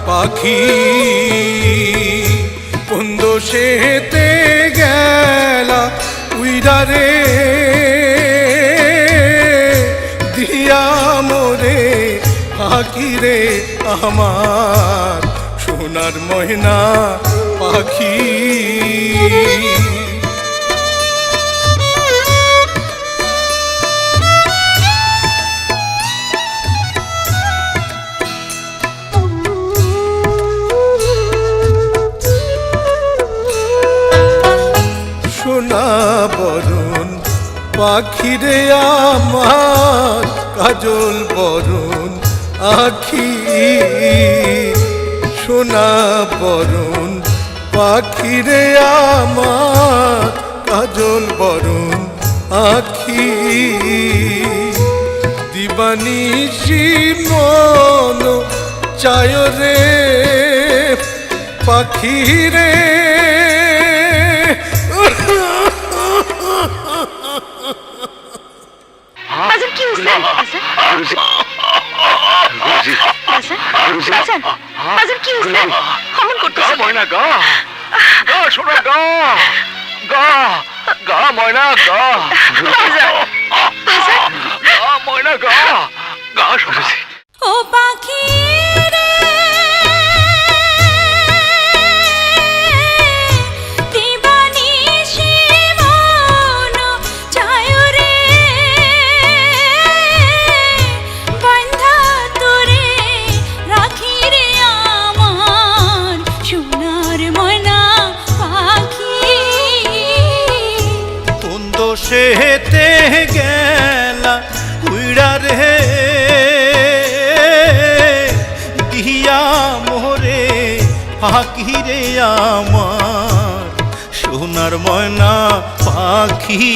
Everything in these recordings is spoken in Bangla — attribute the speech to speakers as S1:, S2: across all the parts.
S1: পাখি কোন দোষেতে গেলা উইরারে দিয়া মোরে পাখি রে আমার সোনার ময়না পাখি সোনা বরণ পাখি রে আমার কাজল বরণ আখি সোনা বরণ পাখি রে আমার কাজল বরণ আখি দিবানিশি মন চায় রে পাখি রে
S2: ময়না গা গা শোনা গা গা গা ময়না গা ময়না গা গা শুনেছি
S3: ও পাখি
S1: সেতে গেলা উইড়া রে দিয়া মোরে পাখি রে আমার সোনার ময়না পাখি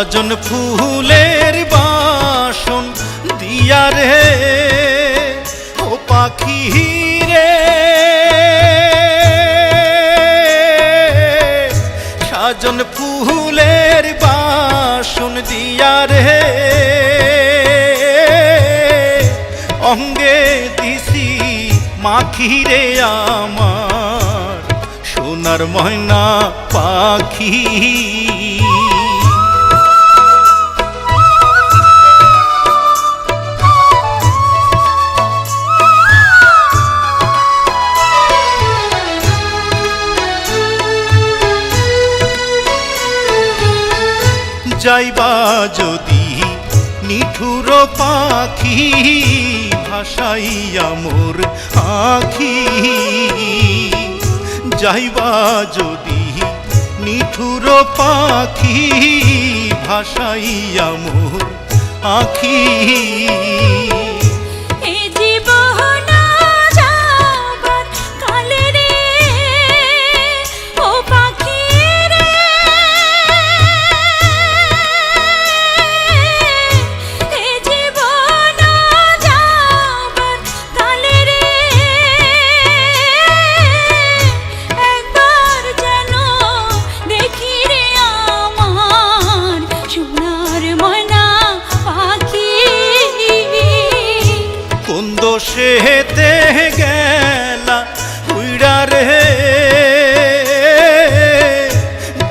S1: সাজন ফুলের বাসন দিয়া রে ও পাখি রে সাজন ফুলের বাসন দিয়া রে অঙ্গে দিছি মাখি রে আমার সোনার ময়না পাখি যাইবা যদি নিঠুর পাখি ভাসাইয়া মোর আখি যাইবা যদি নিঠুর পাখি ভাসাইয়া মোর আখি সেতে গেলা উইড়া রে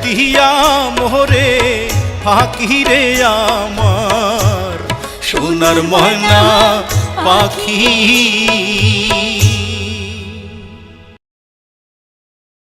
S1: দিয়া মোরে পাখি রে আমার সোনার ময়না পাখি।